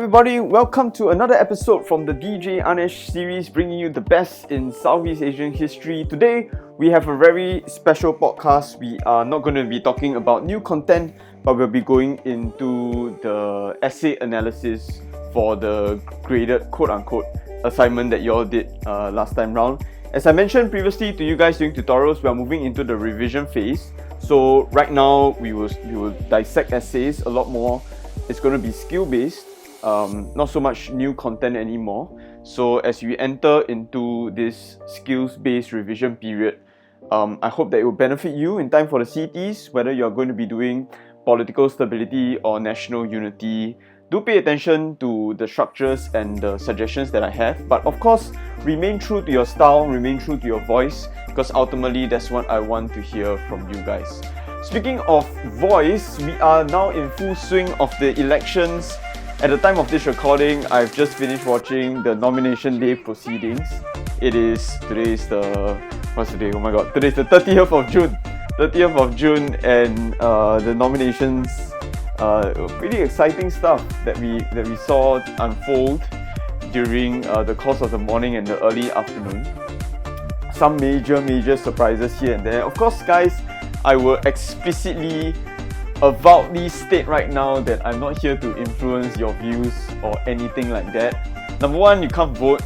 everybody, welcome to another episode from the DJ Anesh series, bringing you the best in Southeast Asian history. Today, we have a very special podcast. We are not going to be talking about new content, but we'll be going into the essay analysis for the graded quote-unquote assignment that you all did last time round. As I mentioned previously to you guys during tutorials, we are moving into the revision phase. So right now, we will dissect essays a lot more. It's going to be skill-based, not so much new content anymore. So as we enter into this skills-based revision period, I hope that it will benefit you in time for the CTs, whether you're going to be doing political stability or national unity. Do pay attention to the structures and the suggestions that I have, but of course, remain true to your style, remain true to your voice, because ultimately that's what I want to hear from you guys. Speaking of voice, we are now in full swing of the elections. At the time of this recording, I've just finished watching the nomination day proceedings. Today's the 30th of June. 30th of June, and the nominations, pretty exciting stuff that we saw unfold during the course of the morning and the early afternoon. Some major surprises here and there. Of course, guys, I will explicitly, avowedly state right now that I'm not here to influence your views or anything like that. Number one, you can't vote.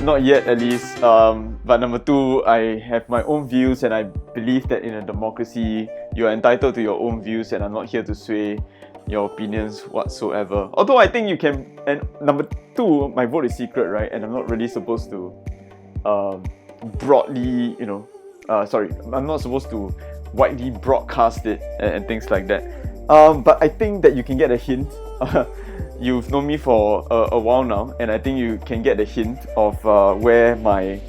Not yet, at least. But number two, I have my own views, and I believe that in a democracy, you are entitled to your own views, and I'm not here to sway your opinions whatsoever. Although I think you can. And number two, my vote is secret, right? And I'm not really supposed to broadly, I'm not supposed to widely broadcast it and things like that. But I think that you can get a hint. You've known me for a while now, and I think you can get a hint of where my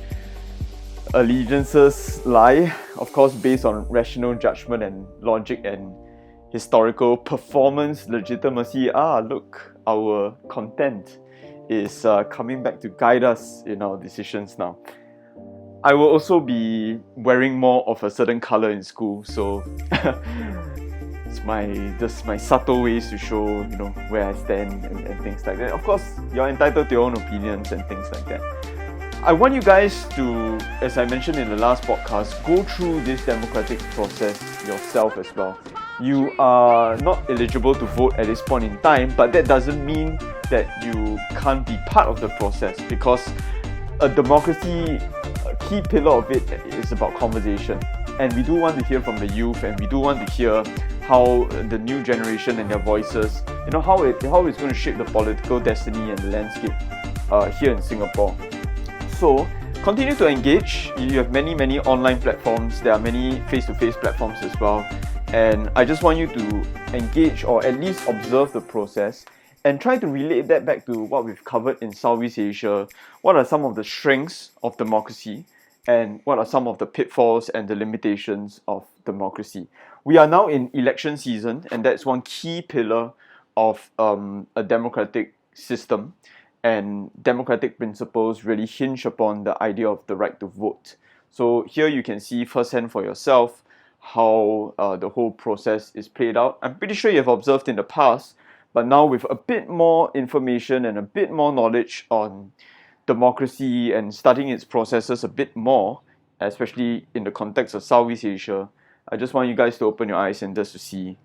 allegiances lie. Of course, based on rational judgment and logic and historical performance legitimacy. Look, our content is coming back to guide us in our decisions now. I will also be wearing more of a certain color in school, so it's my subtle ways to show where I stand and things like that. Of course, you're entitled to your own opinions and things like that. I want you guys to, as I mentioned in the last podcast, go through this democratic process yourself as well. You are not eligible to vote at this point in time, but that doesn't mean that you can't be part of the process, because a democracy, a key pillar of it is about conversation. And we do want to hear from the youth, and we do want to hear how the new generation and their voices, how it's going to shape the political destiny and the landscape here in Singapore. So continue to engage. You have many online platforms. There are many face-to-face platforms as well. And I just want you to engage, or at least observe the process, and try to relate that back to what we've covered in Southeast Asia. What are some of the strengths of democracy, and what are some of the pitfalls and the limitations of democracy? We are now in election season, and that's one key pillar of a democratic system. And democratic principles really hinge upon the idea of the right to vote. So here you can see firsthand for yourself how the whole process is played out. I'm pretty sure you've observed in the past, but now with a bit more information and a bit more knowledge on democracy and studying its processes a bit more, especially in the context of Southeast Asia, I just want you guys to open your eyes and just to see,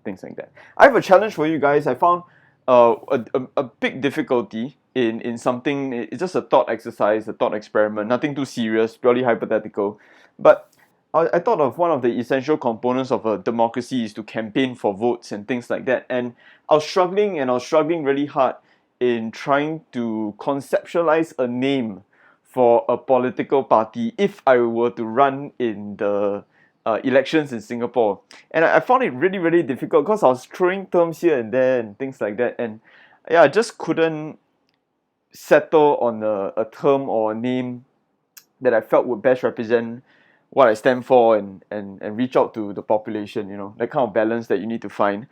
things like that. I have a challenge for you guys. I found a big difficulty in something. It's just a thought exercise, a thought experiment, nothing too serious, purely hypothetical. But I thought of one of the essential components of a democracy is to campaign for votes and things like that. And I was struggling really hard in trying to conceptualize a name for a political party if I were to run in the elections in Singapore. And I found it really difficult, because I was throwing terms here and there and things like that. And I just couldn't settle on a term or a name that I felt would best represent what I stand for and reach out to the population, that kind of balance that you need to find.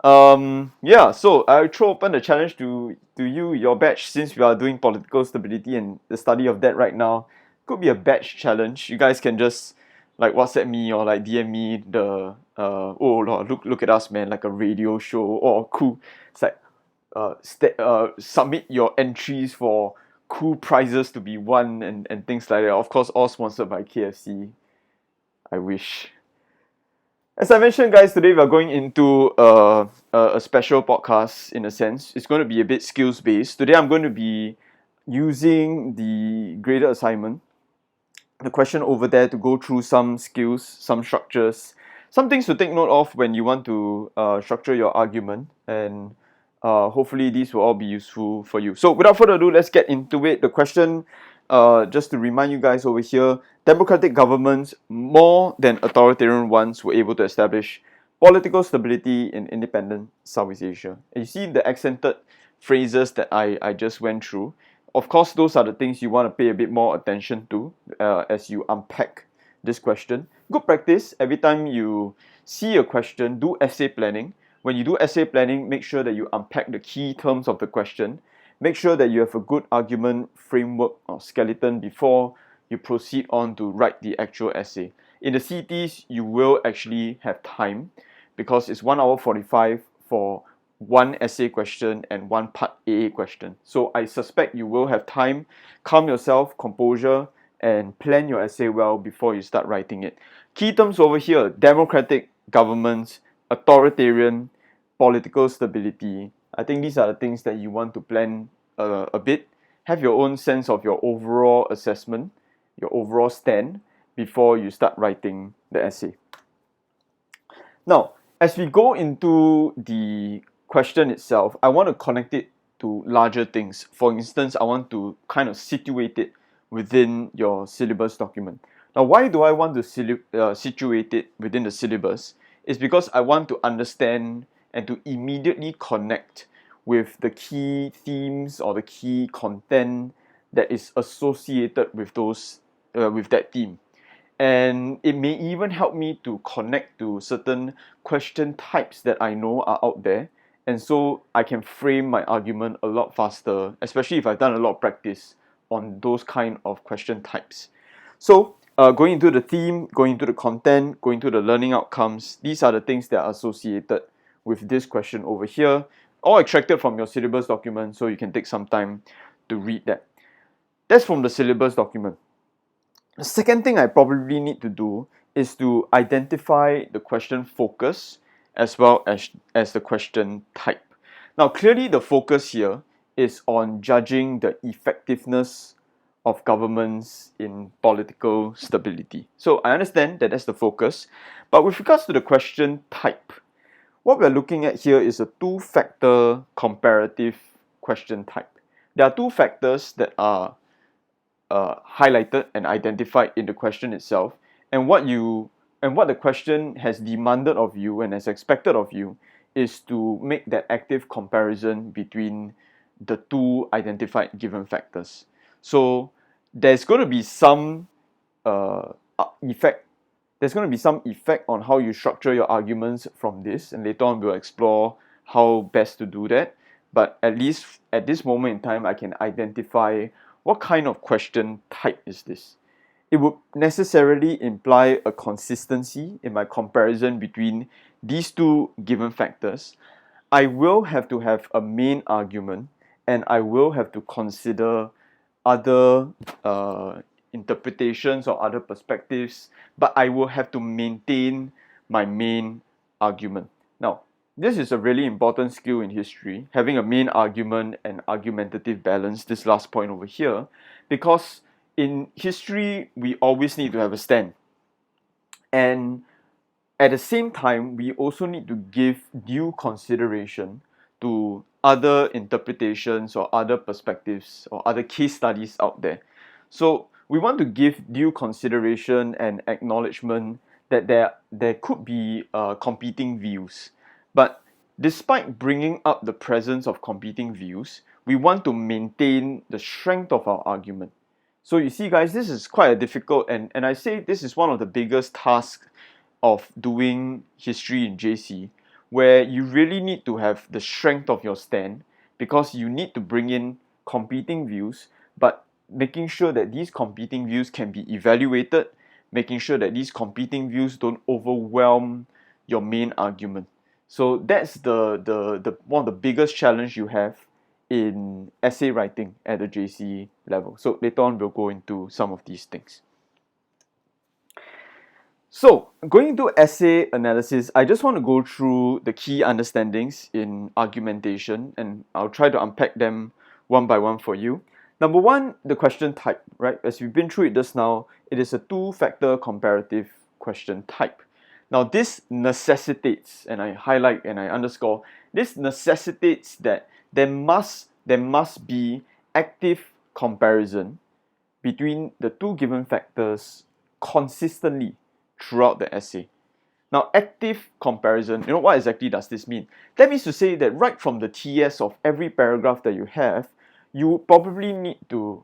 So I throw open the challenge to you, your batch, since we are doing political stability and the study of that right now. Could be a batch challenge. You guys can just WhatsApp me or DM me the oh Lord, look at us, man, like a radio show. Oh, cool. It's like submit your entries for cool prizes to be won and things like that. Of course, all sponsored by KFC. I wish. As I mentioned, guys, today we are going into a special podcast in a sense. It's going to be a bit skills based. Today I'm going to be using the graded assignment, the question over there, to go through some skills, some structures, some things to take note of when you want to structure your argument, and hopefully these will all be useful for you. So without further ado, let's get into it. The question, just to remind you guys over here, democratic governments more than authoritarian ones were able to establish political stability in independent Southeast Asia. And you see the accented phrases that I just went through. Of course, those are the things you want to pay a bit more attention to as you unpack this question. Good practice. Every time you see a question, do essay planning. When you do essay planning, make sure that you unpack the key terms of the question. Make sure that you have a good argument framework or skeleton before you proceed on to write the actual essay. In the CTs, you will actually have time because it's 1 hour 45 for one essay question and one part AA question. So I suspect you will have time. Calm yourself, composure, and plan your essay well before you start writing it. Key terms over here: democratic governments, authoritarian, political stability. I think these are the things that you want to plan a bit. Have your own sense of your overall assessment, your overall stand before you start writing the essay. Now, as we go into the question itself, I want to connect it to larger things. For instance, I want to kind of situate it within your syllabus document. Now, why do I want to situate it within the syllabus? It's because I want to understand and to immediately connect with the key themes or the key content that is associated with those with that theme. And it may even help me to connect to certain question types that I know are out there, and so I can frame my argument a lot faster, especially if I've done a lot of practice on those kind of question types. So going into the theme, going into the content, going to the learning outcomes, these are the things that are associated with this question over here, all extracted from your syllabus document, so you can take some time to read that. That's from the syllabus document. The second thing I probably need to do is to identify the question focus as well as the question type. Now, clearly the focus here is on judging the effectiveness of governments in political stability. So I understand that that's the focus, but with regards to the question type, what we're looking at here is a two-factor comparative question type. There are two factors that are highlighted and identified in the question itself, and what the question has demanded of you and has expected of you is to make that active comparison between the two identified given factors. So there's going to be some effect. There's going to be some effect on how you structure your arguments from this, and later on we'll explore how best to do that. But at least at this moment in time, I can identify what kind of question type is this. It would necessarily imply a consistency in my comparison between these two given factors. I will have to have a main argument, and I will have to consider other interpretations or other perspectives, but I will have to maintain my main argument. Now, this is a really important skill in history, having a main argument and argumentative balance, this last point over here, because in history, we always need to have a stand. And at the same time, we also need to give due consideration to other interpretations or other perspectives or other case studies out there. So we want to give due consideration and acknowledgement that there could be competing views. But despite bringing up the presence of competing views, we want to maintain the strength of our argument. So you see, guys, this is quite a difficult, and I say this is one of the biggest tasks of doing history in JC, where you really need to have the strength of your stand, because you need to bring in competing views, but making sure that these competing views can be evaluated, making sure that these competing views don't overwhelm your main argument. So that's the one of the biggest challenge you have in essay writing at the JC level. So later on we'll go into some of these things. So going into essay analysis, I just want to go through the key understandings in argumentation, and I'll try to unpack them one by one for you. Number one, the question type, right? As we've been through it just now, it is a two-factor comparative question type. Now this necessitates, and I highlight and I underscore, this necessitates that there must be active comparison between the two given factors consistently throughout the essay. Now, active comparison, what exactly does this mean? That means to say that right from the TS of every paragraph that you have, you probably need to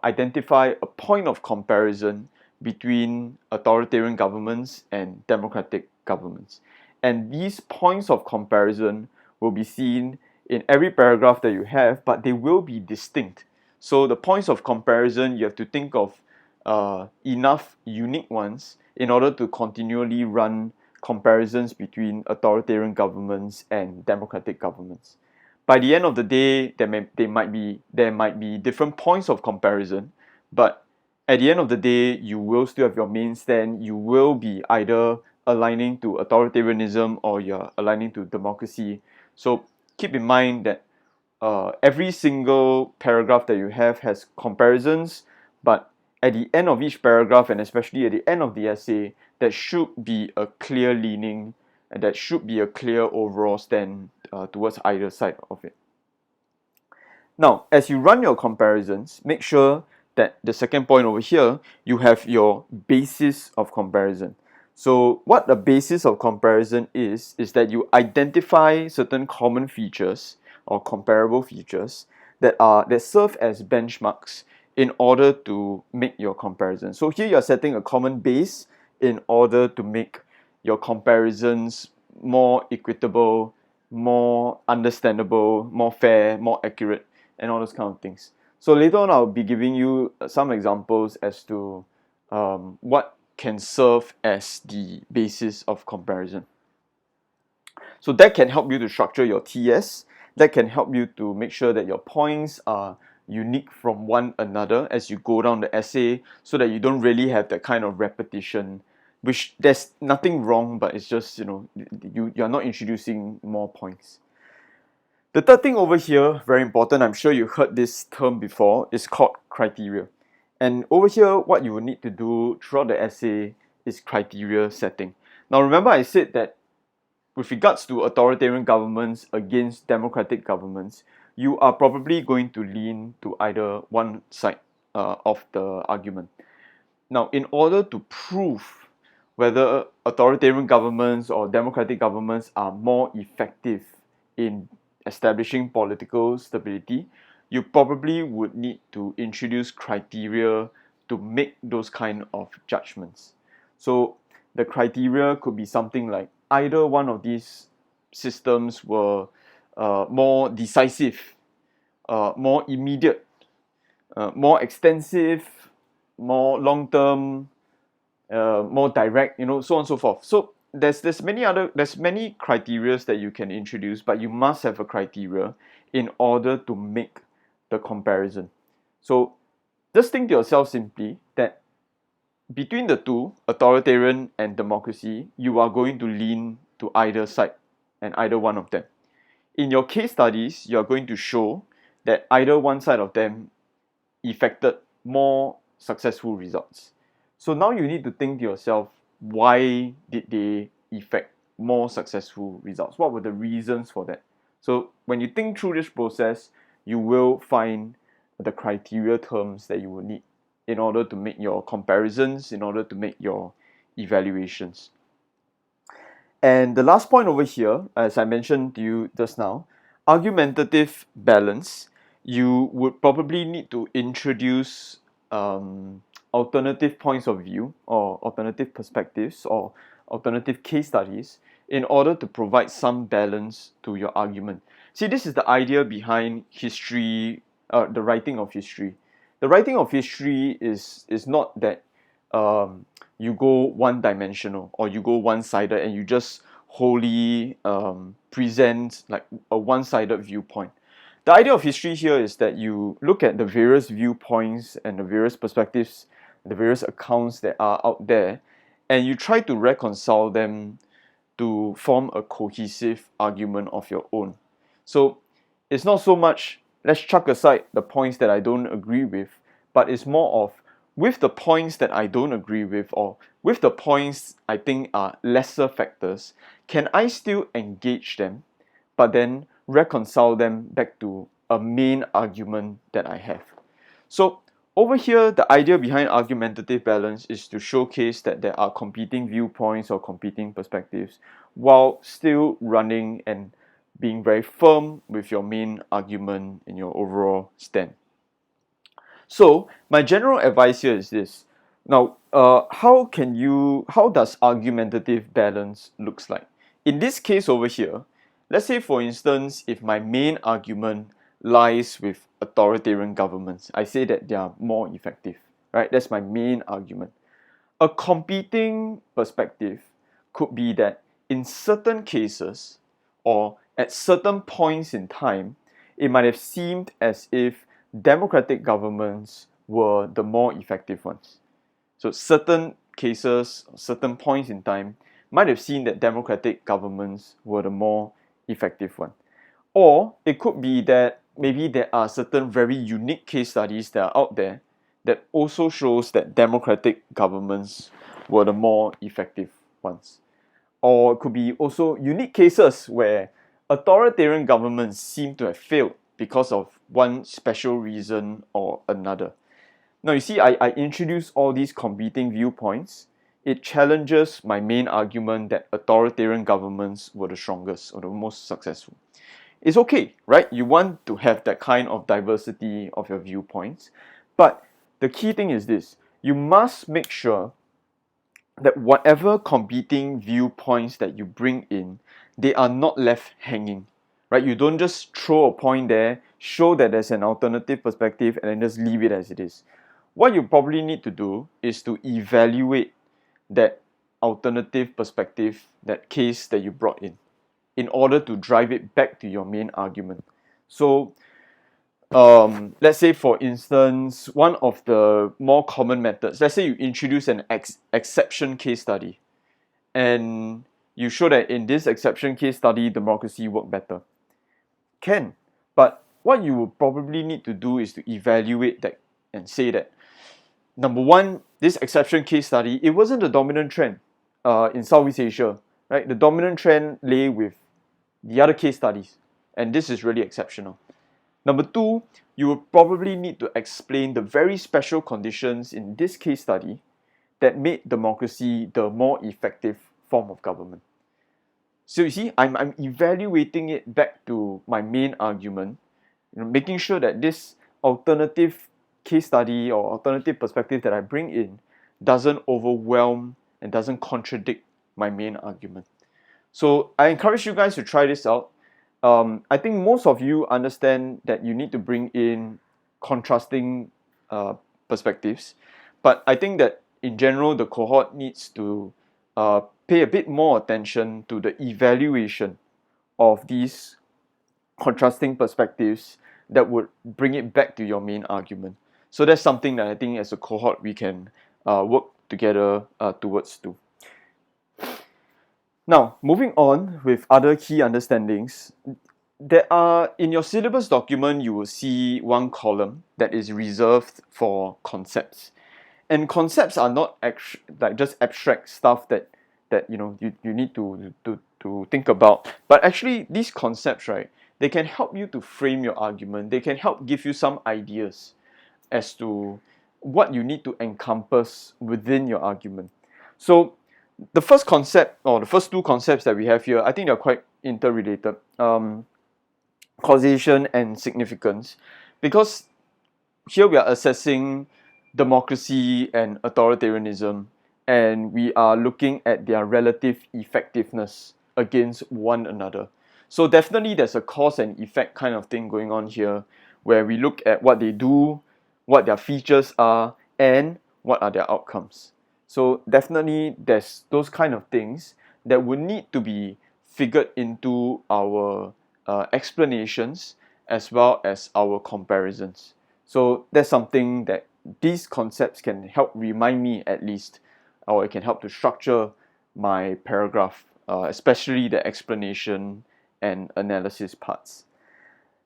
identify a point of comparison between authoritarian governments and democratic governments. And these points of comparison will be seen in every paragraph that you have, but they will be distinct. So the points of comparison, you have to think of enough unique ones in order to continually run comparisons between authoritarian governments and democratic governments. By the end of the day, there might be different points of comparison, but at the end of the day, you will still have your main stand. You will be either aligning to authoritarianism or you're aligning to democracy. So keep in mind that every single paragraph that you have has comparisons, but at the end of each paragraph, and especially at the end of the essay, there should be a clear leaning and that should be a clear overall stand towards either side of it. Now, as you run your comparisons, make sure that the second point over here, you have your basis of comparison. So what the basis of comparison is that you identify certain common features or comparable features that serve as benchmarks in order to make your comparison. So here you're setting a common base in order to make your comparisons more equitable, more understandable, more fair, more accurate, and all those kind of things. So later on, I'll be giving you some examples as to what can serve as the basis of comparison. So that can help you to structure your TS. That can help you to make sure that your points are unique from one another as you go down the essay, so that you don't really have that kind of repetition, which there's nothing wrong, but it's just, you're not introducing more points. The third thing over here, very important, I'm sure you heard this term before, is called criteria. And over here, what you will need to do throughout the essay is criteria setting. Now remember I said that with regards to authoritarian governments against democratic governments, you are probably going to lean to either one side of the argument. Now, in order to prove whether authoritarian governments or democratic governments are more effective in establishing political stability, you probably would need to introduce criteria to make those kind of judgments. So the criteria could be something like either one of these systems were more decisive, more immediate, more extensive, more long-term, more direct, so on and so forth. So there's many criteria that you can introduce, but you must have a criteria in order to make the comparison. So just think to yourself simply that between the two, authoritarian and democracy, you are going to lean to either side and either one of them. In your case studies, you are going to show that either one side of them effected more successful results. So now you need to think to yourself, why did they effect more successful results? What were the reasons for that? So when you think through this process, you will find the criteria terms that you will need in order to make your comparisons, in order to make your evaluations. And the last point over here, as I mentioned to you just now, argumentative balance, you would probably need to introduce alternative points of view or alternative perspectives or alternative case studies in order to provide some balance to your argument. See, this is the idea behind history, the writing of history. The writing of history is not that you go one-dimensional or you go one-sided and you just wholly present like a one-sided viewpoint. The idea of history here is that you look at the various viewpoints and the various perspectives, the various accounts that are out there, and you try to reconcile them to form a cohesive argument of your own. So it's not so much let's chuck aside the points that I don't agree with, but it's more of with the points that I don't agree with, or with the points I think are lesser factors, can I still engage them, but then reconcile them back to a main argument that I have? So over here, the idea behind argumentative balance is to showcase that there are competing viewpoints or competing perspectives while still running and being very firm with your main argument in your overall stand. So my general advice here is this. Now, how does argumentative balance looks like? In this case over here, let's say for instance, if my main argument lies with authoritarian governments, I say that they are more effective, right? That's my main argument. A competing perspective could be that in certain cases or at certain points in time, it might have seemed as if democratic governments were the more effective ones. So certain cases, certain points in time might have seen that democratic governments were the more effective one. Or it could be that maybe there are certain very unique case studies that are out there that also shows that democratic governments were the more effective ones. Or it could be also unique cases where authoritarian governments seem to have failed because of one special reason or another. Now you see, I introduce all these competing viewpoints. It challenges my main argument that authoritarian governments were the strongest or the most successful. It's okay, right? You want to have that kind of diversity of your viewpoints, but the key thing is this: you must make sure that whatever competing viewpoints that you bring in, they are not left hanging, right? You don't just throw a point there, show that there's an alternative perspective, and then just leave it as it is. What you probably need to do is to evaluate that alternative perspective, that case that you brought in order to drive it back to your main argument. So let's say for instance, one of the more common methods, let's say you introduce an exception case study and you show that in this exception case study democracy worked better. Can, but what you will probably need to do is to evaluate that and say that, number one, this exception case study, it wasn't the dominant trend in Southeast Asia, right? The dominant trend lay with the other case studies, and this is really exceptional. Number two, you will probably need to explain the very special conditions in this case study that made democracy the more effective form of government. So you see, I'm evaluating it back to my main argument, making sure that this alternative case study or alternative perspective that I bring in doesn't overwhelm and doesn't contradict my main argument. So I encourage you guys to try this out. I think most of you understand that you need to bring in contrasting perspectives, but I think that in general the cohort needs to pay a bit more attention to the evaluation of these contrasting perspectives that would bring it back to your main argument. So that's something that I think as a cohort we can work together towards too. Now, moving on with other key understandings, there are, in your syllabus document, you will see one column that is reserved for concepts. And concepts are not like just abstract stuff that you need to think about. But actually, these concepts, right, they can help you to frame your argument. They can help give you some ideas as to what you need to encompass within your argument. So the first concept, or the first two concepts that we have here, I think they're quite interrelated. Causation and significance, because here we are assessing democracy and authoritarianism, and we are looking at their relative effectiveness against one another. So definitely there's a cause and effect kind of thing going on here, where we look at what they do, what their features are, and what are their outcomes. So definitely there's those kind of things that would need to be figured into our explanations as well as our comparisons. So that's something that these concepts can help remind me at least, or it can help to structure my paragraph, especially the explanation and analysis parts.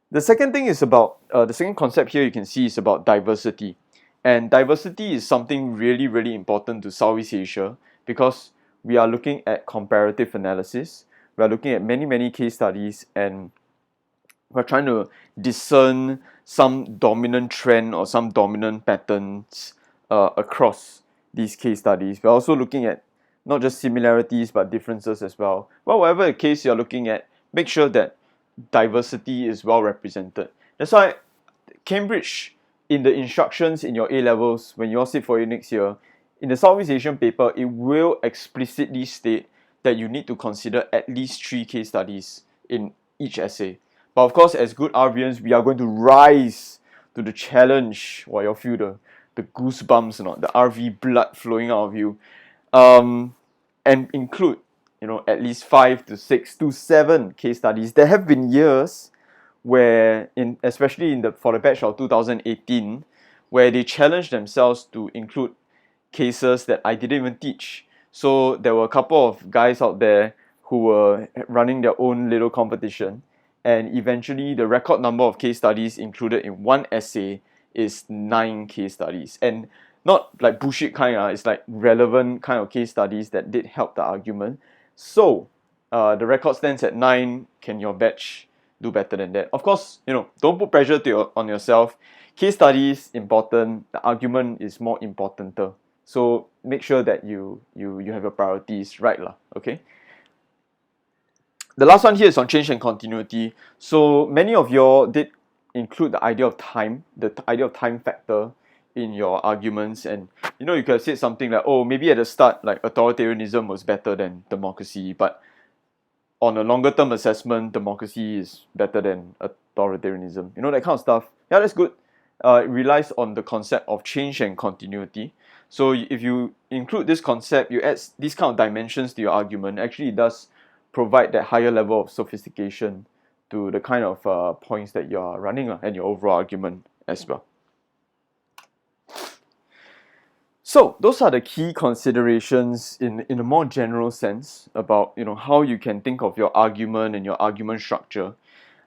The second thing is about the second concept here you can see is about diversity. And diversity is something really, really important to Southeast Asia because we are looking at comparative analysis. We are looking at many, many case studies and we're trying to discern some dominant trend or some dominant patterns across these case studies. We're also looking at not just similarities but differences as well. Well, whatever the case you're looking at, make sure that diversity is well represented. That's why Cambridge, in the instructions in your A levels, when you all sit for it next year, in the Southeast Asian paper, it will explicitly state that you need to consider at least 3 case studies in each essay. But of course, as good RVians, we are going to rise to the challenge. While you feel the goosebumps, the RV blood flowing out of you, and include at least 5 to 6 to 7 case studies. There have been years where, especially for the batch of 2018, where they challenged themselves to include cases that I didn't even teach. So there were a couple of guys out there who were running their own little competition, and eventually the record number of case studies included in one essay is 9 case studies, and not like bullshit kind, it's like relevant kind of case studies that did help the argument. So the record stands at 9. Can your batch do better than that? Of course, don't put pressure on yourself. Case studies important, the argument is more important. So make sure that you have your priorities right lah. Okay. The last one here is on change and continuity. So many of you did include the idea of time, idea of time factor in your arguments, and you could have said something like, oh, maybe at the start like authoritarianism was better than democracy, but on a longer term assessment, democracy is better than authoritarianism. That kind of stuff. Yeah, that's good. It relies on the concept of change and continuity. So if you include this concept, you add these kind of dimensions to your argument, actually it does provide that higher level of sophistication to the kind of points that you're running and your overall argument as well. So those are the key considerations in a more general sense about how you can think of your argument and your argument structure.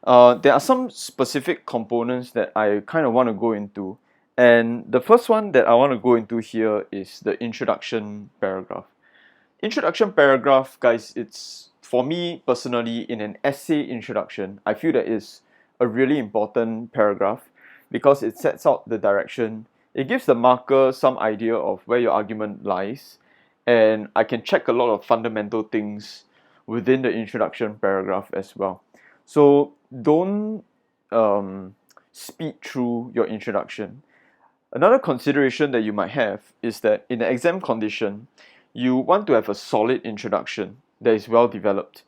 There are some specific components that I kind of want to go into, and the first one that I want to go into here is the introduction paragraph. Introduction paragraph, guys, it's for me personally in an essay introduction, I feel that is a really important paragraph because it sets out the direction. It gives the marker some idea of where your argument lies, and I can check a lot of fundamental things within the introduction paragraph as well. So don't speed through your introduction. Another consideration that you might have is that in the exam condition, you want to have a solid introduction that is well developed,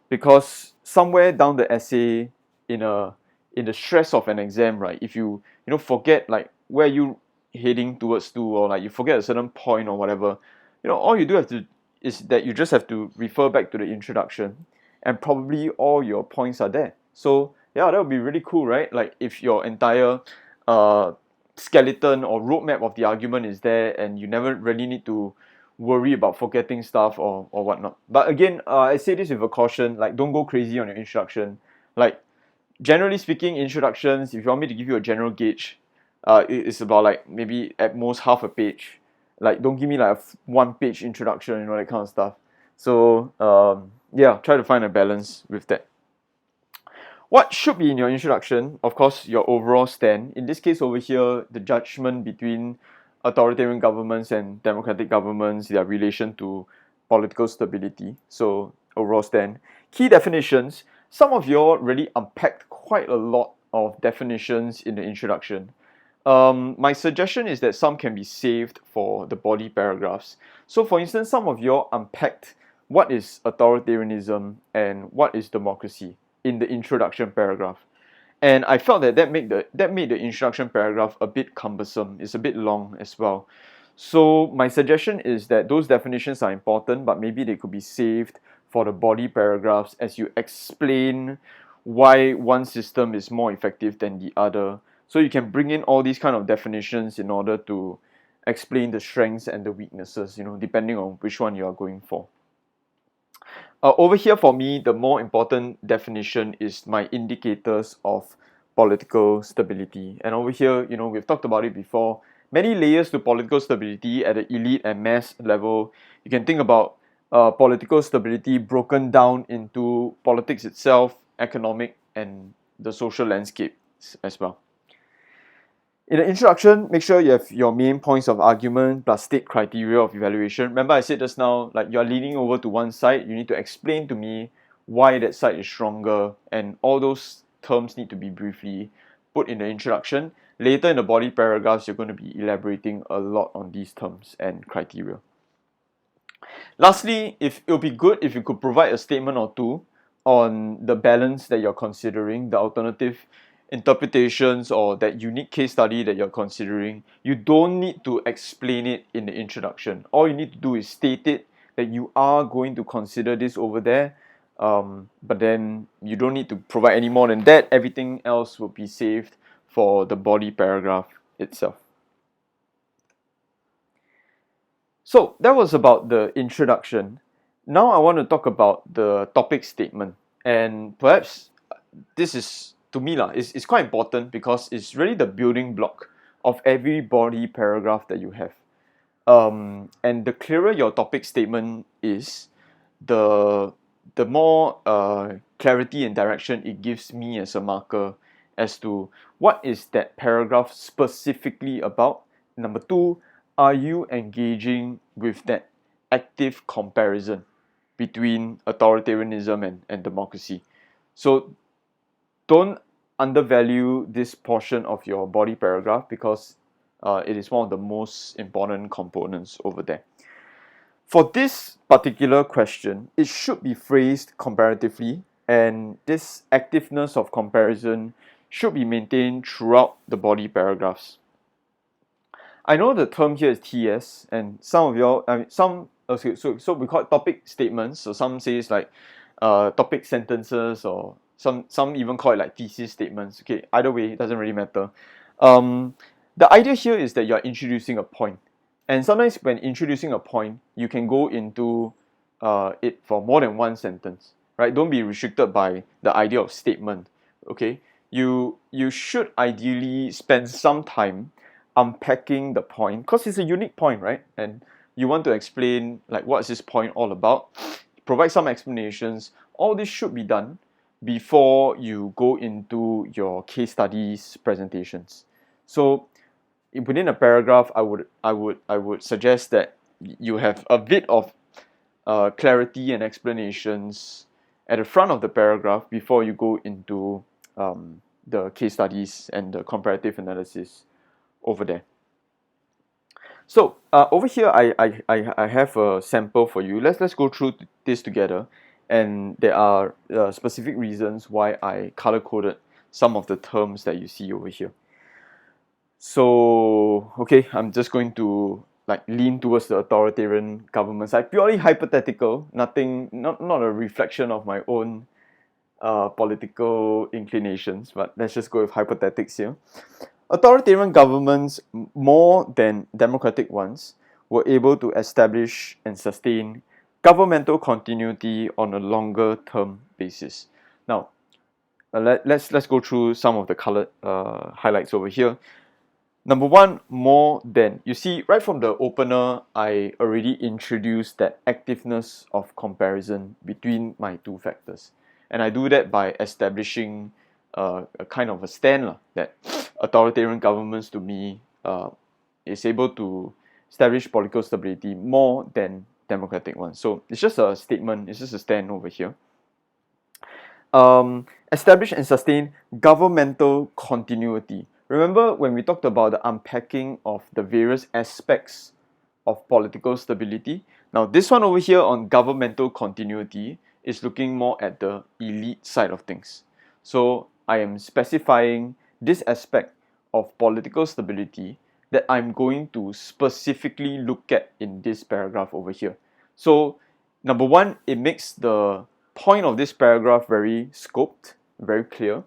because somewhere down the essay, in the stress of an exam, right, if you forget like where you heading towards to, or like you forget a certain point or whatever, all you do is that you just have to refer back to the introduction and probably all your points are there. So yeah, that would be really cool, right? Like if your entire skeleton or roadmap of the argument is there and you never really need to worry about forgetting stuff or whatnot. But again, I say this with a caution, like don't go crazy on your introduction. Like generally speaking, introductions, if you want me to give you a general gauge, it's about like maybe at most half a page. Like don't give me like a 1-page introduction, that kind of stuff. So yeah, try to find a balance with that. What should be in your introduction? Of course, your overall stand. In this case over here, the judgment between authoritarian governments and democratic governments, their relation to political stability. So overall stand. Key definitions. Some of you all really unpacked quite a lot of definitions in the introduction. My suggestion is that some can be saved for the body paragraphs. So for instance, some of you all unpacked what is authoritarianism and what is democracy in the introduction paragraph. And I felt that made the introduction paragraph a bit cumbersome. It's a bit long as well. So my suggestion is that those definitions are important, but maybe they could be saved for the body paragraphs as you explain why one system is more effective than the other. So you can bring in all these kind of definitions in order to explain the strengths and the weaknesses, depending on which one you are going for. Over here for me, the more important definition is my indicators of political stability. And over here, we've talked about it before. Many layers to political stability at the elite and mass level. You can think about political stability broken down into politics itself, economic, and the social landscape as well. In the introduction, make sure you have your main points of argument plus state criteria of evaluation. Remember I said just now, like you're leaning over to one side, you need to explain to me why that side is stronger, and all those terms need to be briefly put in the introduction. Later in the body paragraphs, you're going to be elaborating a lot on these terms and criteria. Lastly, it would be good if you could provide a statement or two on the balance that you're considering, the alternative interpretations or that unique case study that you're considering. You don't need to explain it in the introduction. All you need to do is state it that you are going to consider this over there, but then you don't need to provide any more than that. Everything else will be saved for the body paragraph itself. So that was about the introduction. Now I want to talk about the topic statement, and perhaps this is, to me, it's quite important because it's really the building block of every body paragraph that you have. And the clearer your topic statement is, the more clarity and direction it gives me as a marker as to what is that paragraph specifically about. Number two, are you engaging with that active comparison between authoritarianism and democracy? So don't undervalue this portion of your body paragraph because it is one of the most important components over there. For this particular question, it should be phrased comparatively, and this activeness of comparison should be maintained throughout the body paragraphs. I know the term here is TS, and some of y'all, so we call it topic statements. So some says like topic sentences, or some even call it like thesis statements. Okay, either way, it doesn't really matter. The idea here is that you're introducing a point, and sometimes when introducing a point, you can go into it for more than one sentence, right? Don't be restricted by the idea of statement. Okay, you should ideally spend some time unpacking the point because it's a unique point, right? And you want to explain like what is this point all about, provide some explanations. All this should be done before you go into your case studies presentations. So within a paragraph, I would suggest that you have a bit of clarity and explanations at the front of the paragraph before you go into the case studies and the comparative analysis over there. So over here, I have a sample for you. Let's go through this together, and there are specific reasons why I color-coded some of the terms that you see over here. So okay, I'm just going to like lean towards the authoritarian government side, purely hypothetical, not a reflection of my own political inclinations, but let's just go with hypothetics here. Authoritarian governments, more than democratic ones, were able to establish and sustain governmental continuity on a longer term basis. Now, let's go through some of the colored highlights over here. Number one, more than. You see, right from the opener, I already introduced that activeness of comparison between my two factors. And I do that by establishing a kind of a stand that authoritarian governments, to me, is able to establish political stability more than democratic ones. So it's just a statement, it's just a stand over here. Establish and sustain governmental continuity. Remember when we talked about the unpacking of the various aspects of political stability? Now this one over here on governmental continuity is looking more at the elite side of things. So I am specifying this aspect of political stability that I'm going to specifically look at in this paragraph over here. So Number one, it makes the point of this paragraph very scoped, very clear.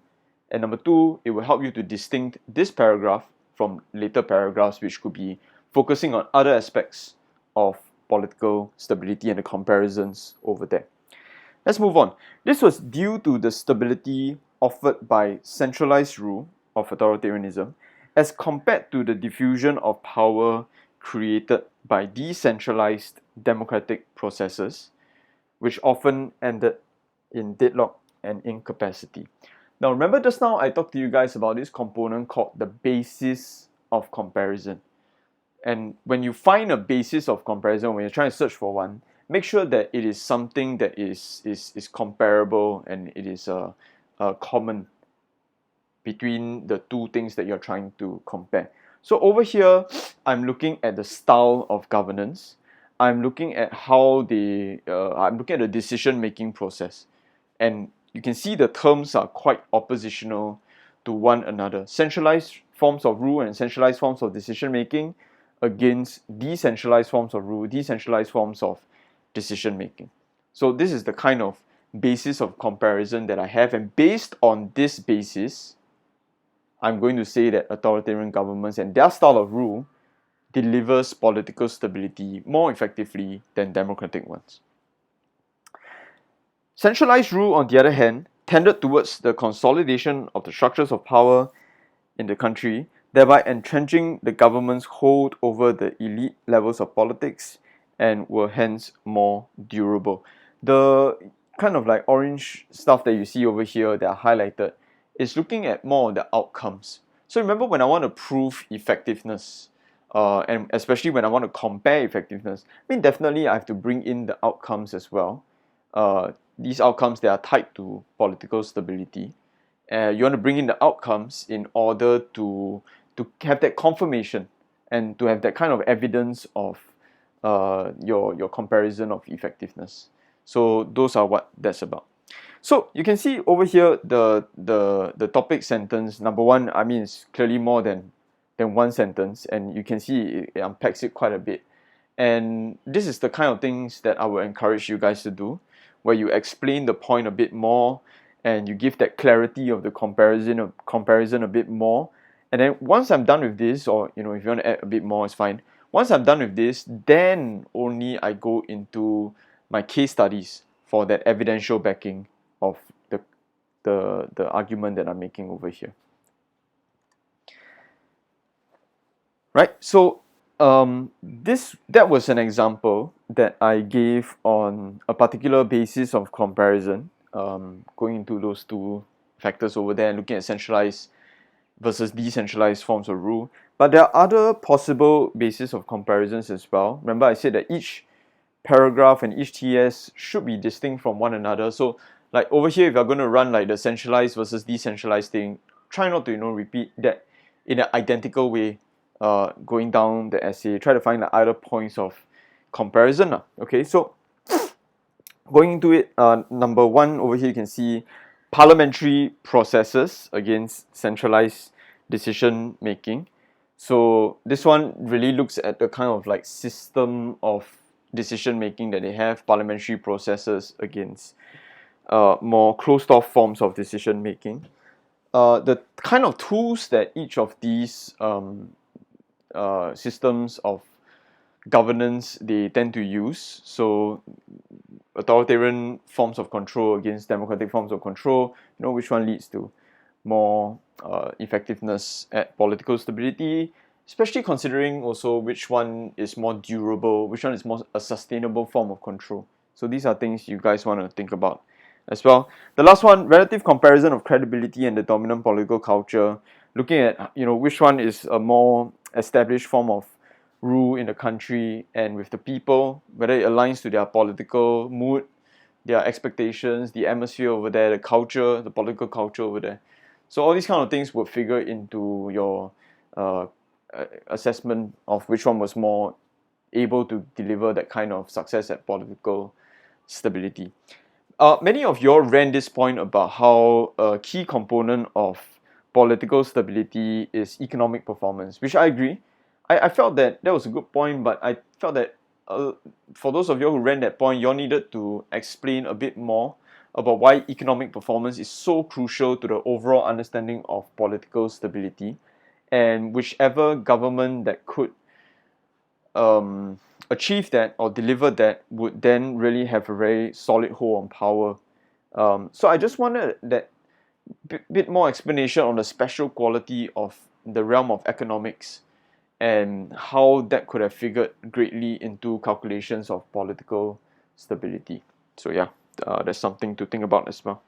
And number two, it will help you to distinct this paragraph from later paragraphs, which could be focusing on other aspects of political stability and the comparisons over there. Let's move on. This was due to the stability offered by centralized rule of authoritarianism as compared to the diffusion of power created by decentralized democratic processes, which often ended in deadlock and incapacity. Now, remember just now I talked to you guys about this component called the basis of comparison. And when you find a basis of comparison, when you're trying to search for one, make sure that it is something that is comparable and it is common between the two things that you're trying to compare. So over here, I'm looking at the style of governance. I'm looking at how I'm looking at the decision-making process. And you can see the terms are quite oppositional to one another. Centralized forms of rule and centralized forms of decision-making against decentralized forms of rule, decentralized forms of decision-making. So this is the kind of basis of comparison that I have, and based on this basis, I'm going to say that authoritarian governments and their style of rule delivers political stability more effectively than democratic ones. Centralized rule, on the other hand, tended towards the consolidation of the structures of power in the country, thereby entrenching the government's hold over the elite levels of politics, and were hence more durable. The kind of like orange stuff that you see over here that are highlighted is looking at more of the outcomes. So remember, when I want to prove effectiveness, and especially when I want to compare effectiveness, I mean, definitely I have to bring in the outcomes as well. These outcomes, they are tied to political stability. You want to bring in the outcomes in order to have that confirmation and to have that kind of evidence of your comparison of effectiveness. So those are what that's about. So you can see over here the topic sentence number one. I mean, it's clearly more than one sentence, and you can see it unpacks it quite a bit. And this is the kind of things that I would encourage you guys to do, where you explain the point a bit more and you give that clarity of the comparison a bit more. And then once I'm done with this, or if you want to add a bit more, it's fine. Once I'm done with this, then only I go into my case studies for that evidential backing of the argument that I'm making over here. Right? So that was an example that I gave on a particular basis of comparison, going into those two factors over there and looking at centralized versus decentralized forms of rule. But there are other possible bases of comparisons as well. Remember, I said that each paragraph and each TS should be distinct from one another. So like over here, if you're going to run like the centralized versus decentralized thing, try not to repeat that in an identical way going down the essay. Try to find the other points of comparison. Okay, so going into it, number one over here you can see parliamentary processes against centralized decision making. So this one really looks at the kind of like system of decision making that they have, parliamentary processes against more closed off forms of decision making. The kind of tools that each of these systems of governance they tend to use. So authoritarian forms of control against democratic forms of control, which one leads to more effectiveness at political stability, especially considering also which one is more durable, which one is more a sustainable form of control. So these are things you guys want to think about as well. The last one, relative comparison of credibility and the dominant political culture, looking at which one is a more established form of rule in the country and with the people, whether it aligns to their political mood, their expectations, the atmosphere over there, the culture, the political culture over there. So all these kind of things would figure into your assessment of which one was more able to deliver that kind of success at political stability. Many of you all ran this point about how a key component of political stability is economic performance, which I agree. I felt that was a good point, but I felt that for those of you who ran that point, you all needed to explain a bit more about why economic performance is so crucial to the overall understanding of political stability, and whichever government that could achieve that or deliver that would then really have a very solid hold on power. So I just wanted that bit more explanation on the special quality of the realm of economics and how that could have figured greatly into calculations of political stability. So yeah, that's something to think about as well.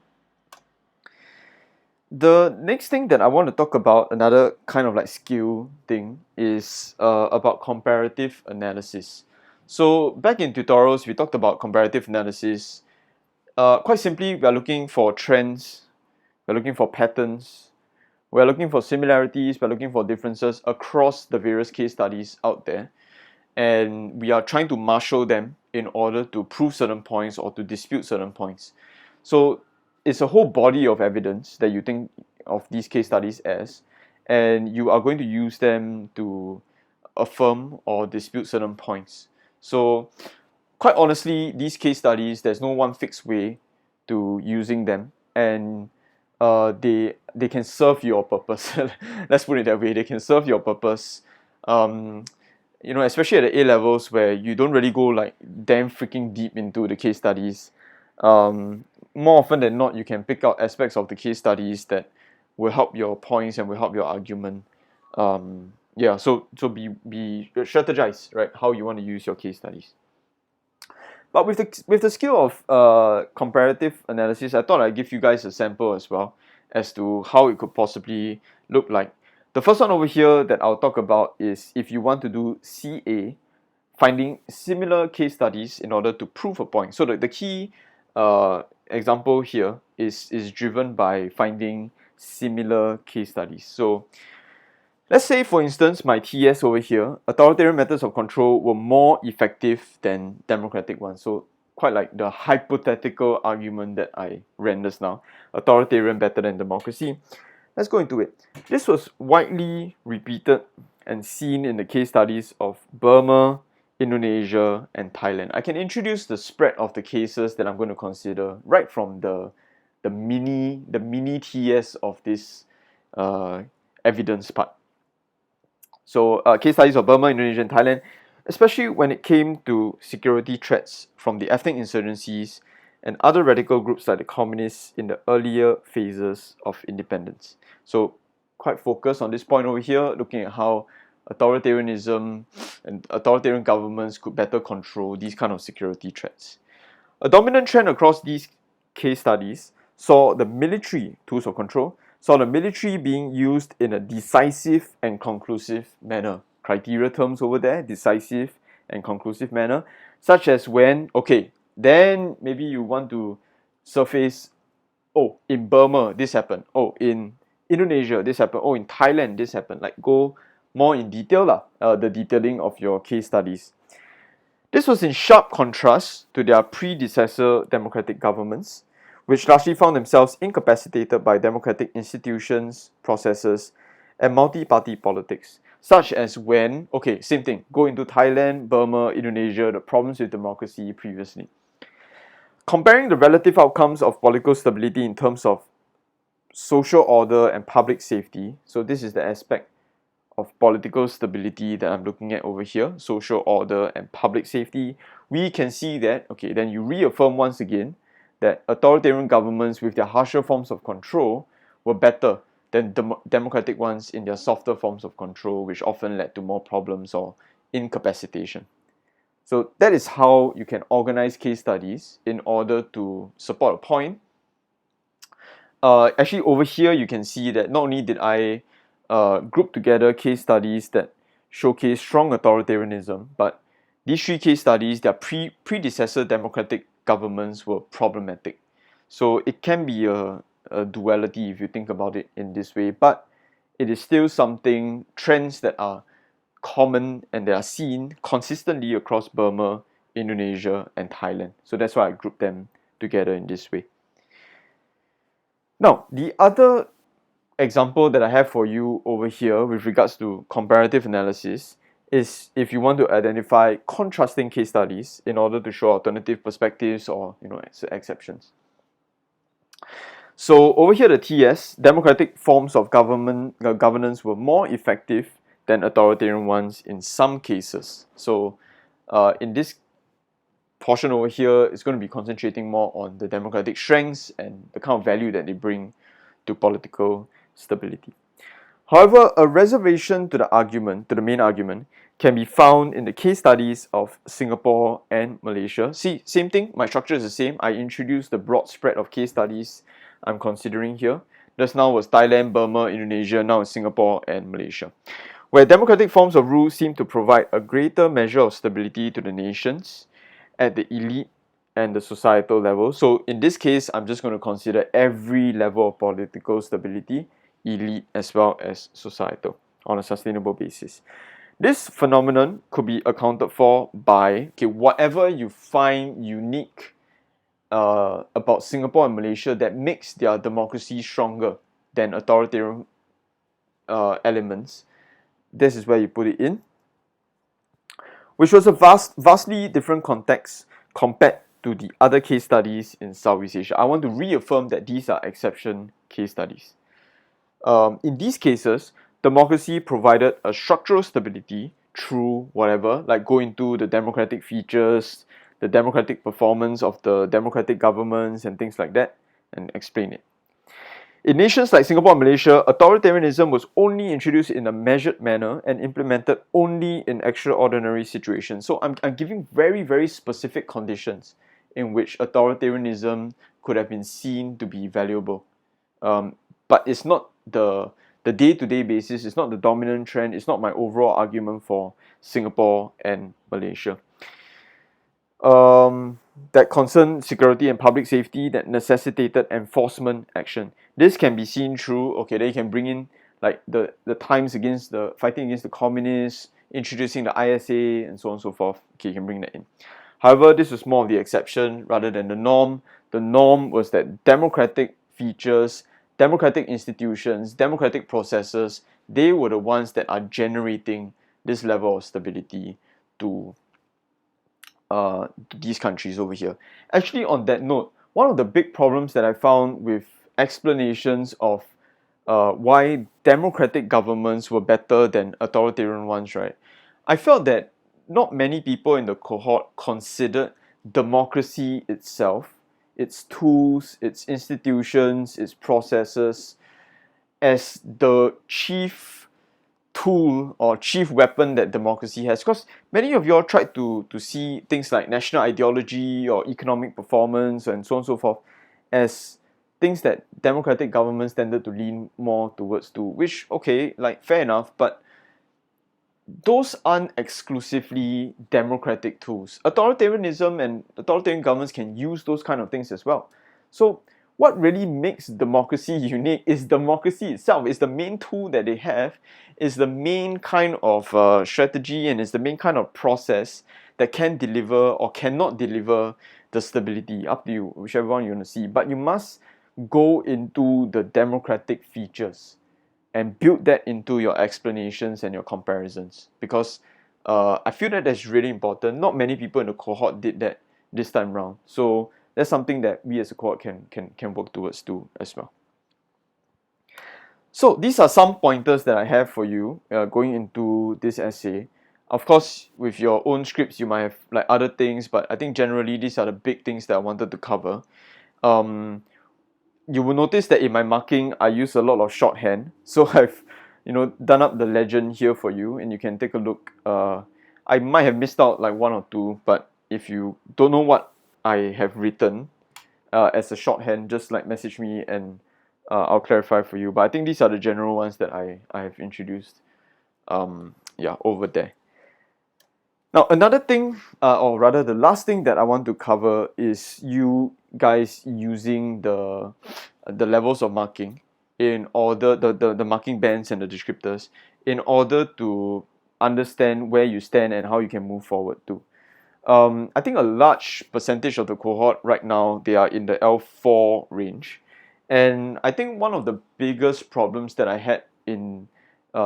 The next thing that I want to talk about, another kind of like skill thing, is about comparative analysis. So back in tutorials, we talked about comparative analysis. Quite simply, we are looking for trends, we're looking for patterns, we're looking for similarities, we're looking for differences across the various case studies out there, and we are trying to marshal them in order to prove certain points or to dispute certain points. So it's a whole body of evidence that you think of these case studies as, and you are going to use them to affirm or dispute certain points. So quite honestly, these case studies, there's no one fixed way to using them, and they can serve your purpose. Let's put it that way. They can serve your purpose. Especially at the A levels where you don't really go like damn freaking deep into the case studies. More often than not, you can pick out aspects of the case studies that will help your points and will help your argument. So be strategize, right, how you want to use your case studies. But with the skill of comparative analysis, I thought I'd give you guys a sample as well as to how it could possibly look like. The first one over here that I'll talk about is if you want to do CA, finding similar case studies in order to prove a point. So the key example here is driven by finding similar case studies. So let's say, for instance, my TS over here, authoritarian methods of control were more effective than democratic ones. So quite like the hypothetical argument that I ran just now, authoritarian better than democracy. Let's go into it. This was widely repeated and seen in the case studies of Burma, Indonesia, and Thailand. I can introduce the spread of the cases that I'm going to consider right from the mini TS of this evidence part. So case studies of Burma, Indonesia, and Thailand, especially when it came to security threats from the ethnic insurgencies and other radical groups like the communists in the earlier phases of independence. So quite focused on this point over here, looking at how authoritarianism and authoritarian governments could better control these kind of security threats. A dominant trend across these case studies saw the military tools of control, saw the military being used in a decisive and conclusive manner. Criteria terms over there, decisive and conclusive manner, such as when, okay, then maybe you want to surface, oh, in Burma, this happened. Oh, in Indonesia, this happened. Oh, in Thailand, this happened. Like, go more in detail, the detailing of your case studies. This was in sharp contrast to their predecessor democratic governments, which largely found themselves incapacitated by democratic institutions, processes, and multi-party politics, such as when, okay, same thing, go into Thailand, Burma, Indonesia, the problems with democracy previously. Comparing the relative outcomes of political stability in terms of social order and public safety, so this is the aspect of political stability that I'm looking at over here, social order and public safety, we can see that, okay, then you reaffirm once again that authoritarian governments with their harsher forms of control were better than democratic ones in their softer forms of control, which often led to more problems or incapacitation. So that is how you can organize case studies in order to support a point. Actually, over here you can see that not only did I group together case studies that showcase strong authoritarianism, but these three case studies, their predecessor democratic governments were problematic. So it can be a duality if you think about it in this way, but it is still something, trends that are common and they are seen consistently across Burma, Indonesia, and Thailand. So that's why I grouped them together in this way. Now, the other example that I have for you over here with regards to comparative analysis is if you want to identify contrasting case studies in order to show alternative perspectives or exceptions. So over here, the TS, democratic forms of governance were more effective than authoritarian ones in some cases. So in this portion over here, it's going to be concentrating more on the democratic strengths and the kind of value that they bring to political stability. However, a reservation to the main argument, can be found in the case studies of Singapore and Malaysia. See, same thing, my structure is the same. I introduced the broad spread of case studies I'm considering here. Just now was Thailand, Burma, Indonesia, now it's Singapore and Malaysia, where democratic forms of rule seem to provide a greater measure of stability to the nations at the elite and the societal level. So in this case, I'm just going to consider every level of political stability, elite as well as societal, on a sustainable basis. This phenomenon could be accounted for by whatever you find unique about Singapore and Malaysia that makes their democracy stronger than authoritarian elements. This is where you put it in, which was a vastly different context compared to the other case studies in Southeast Asia. I want to reaffirm that these are exception case studies. In these cases, democracy provided a structural stability through whatever, like go into the democratic features, the democratic performance of the democratic governments and things like that, and explain it. In nations like Singapore and Malaysia, authoritarianism was only introduced in a measured manner and implemented only in extraordinary situations. So I'm giving very, very specific conditions in which authoritarianism could have been seen to be valuable. But it's not the day-to-day basis, it's not the dominant trend, it's not my overall argument for Singapore and Malaysia. That concern security and public safety that necessitated enforcement action. This can be seen through, okay, then you can bring in like the times against the fighting against the communists, introducing the ISA and so on and so forth. Okay, you can bring that in. However, this was more of the exception rather than the norm. The norm was that democratic features, democratic institutions, democratic processes, they were the ones that are generating this level of stability to these countries over here. Actually, on that note, one of the big problems that I found with explanations of why democratic governments were better than authoritarian ones, right? I felt that not many people in the cohort considered democracy itself, its tools, its institutions, its processes, as the chief tool or chief weapon that democracy has. Because many of you all tried to see things like national ideology or economic performance and so on and so forth as things that democratic governments tended to lean more towards to, which, okay, like fair enough, but those aren't exclusively democratic tools. Authoritarianism and authoritarian governments can use those kind of things as well. So what really makes democracy unique is democracy itself. It's the main tool that they have, is the main kind of strategy, and it's the main kind of process that can deliver or cannot deliver the stability. Up to you, whichever one you want to see. But you must go into the democratic features and build that into your explanations and your comparisons, because I feel that that's really important. Not many people in the cohort did that this time round, so that's something that we as a cohort can work towards too as well. So these are some pointers that I have for you going into this essay. Of course, with your own scripts, you might have like other things, but I think generally these are the big things that I wanted to cover. You will notice that in my marking, I use a lot of shorthand. So I've, done up the legend here for you, and you can take a look. I might have missed out like one or two, but if you don't know what I have written as a shorthand, just like message me and I'll clarify for you. But I think these are the general ones that I have introduced. Over there. Now, another thing, or rather the last thing that I want to cover is you guys using the levels of marking in order, the marking bands and the descriptors, in order to understand where you stand and how you can move forward to. I think a large percentage of the cohort right now, they are in the L4 range. And I think one of the biggest problems that I had in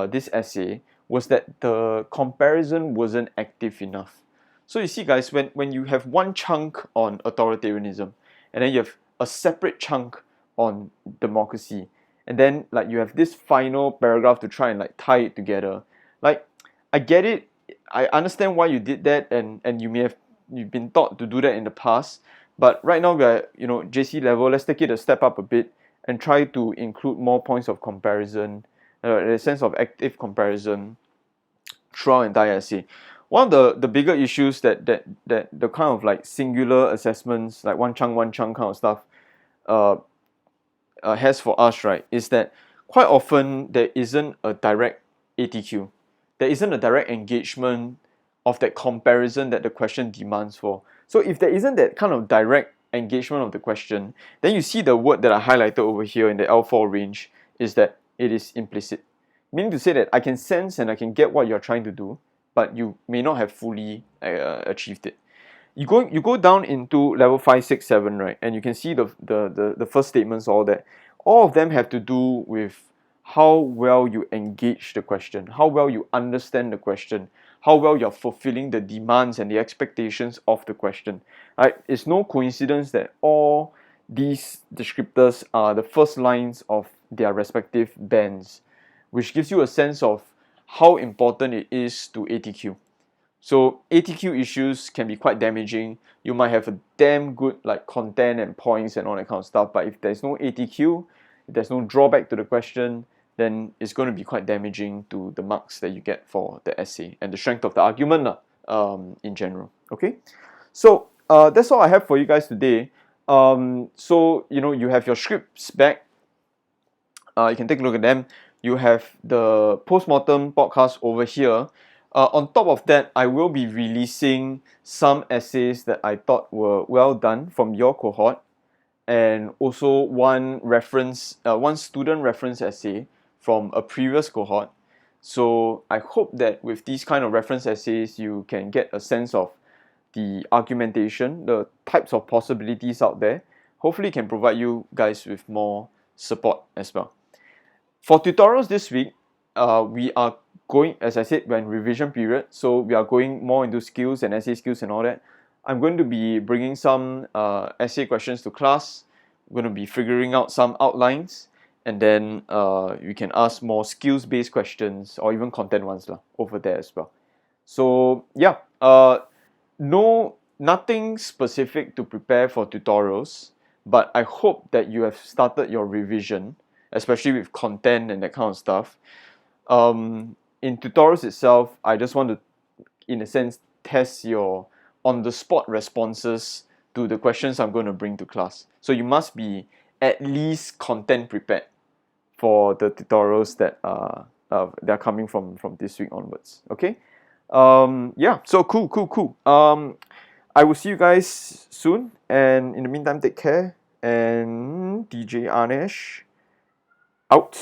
this essay was that the comparison wasn't active enough. So you see, guys, when you have one chunk on authoritarianism, and then you have a separate chunk on democracy, and then like you have this final paragraph to try and like tie it together. Like, I get it, I understand why you did that, and you've been taught to do that in the past. But right now we are, JC level. Let's take it a step up a bit and try to include more points of comparison, a sense of active comparison throughout entire essay. One of the bigger issues that the kind of like singular assessments, like one chunk kind of stuff, uh, has for us, right, is that quite often there isn't a direct ATQ. There isn't a direct engagement of that comparison that the question demands for. So if there isn't that kind of direct engagement of the question, then you see the word that I highlighted over here in the L4 range is that it is implicit. Meaning to say that I can sense and I can get what you're trying to do, but you may not have fully achieved it. You go down into level 5, 6, 7, right? And you can see the first statements, all that. All of them have to do with how well you engage the question, how well you understand the question, how well you're fulfilling the demands and the expectations of the question. Right? It's no coincidence that all these descriptors are the first lines of their respective bands, which gives you a sense of how important it is to ATQ. So ATQ issues can be quite damaging. You might have a damn good like content and points and all that kind of stuff, but if there's no ATQ, if there's no drawback to the question, then it's going to be quite damaging to the marks that you get for the essay and the strength of the argument in general. Okay, so that's all I have for you guys today. So you have your scripts back. You can take a look at them. You have the postmortem podcast over here. On top of that, I will be releasing some essays that I thought were well done from your cohort, and also one student reference essay from a previous cohort. So I hope that with these kind of reference essays, you can get a sense of the argumentation, the types of possibilities out there. Hopefully, can provide you guys with more support as well. For tutorials this week, we are going, as I said, we're in revision period, so we are going more into skills and essay skills and all that. I'm going to be bringing some essay questions to class. I'm going to be figuring out some outlines, and then you can ask more skills-based questions or even content ones over there as well. So yeah, nothing specific to prepare for tutorials, but I hope that you have started your revision, especially with content and that kind of stuff. In tutorials itself, I just want to, in a sense, test your on-the-spot responses to the questions I'm going to bring to class. So you must be at least content prepared for the tutorials that are coming from this week onwards. Okay. Yeah. So cool. I will see you guys soon, and in the meantime, take care. And DJ Anesh out.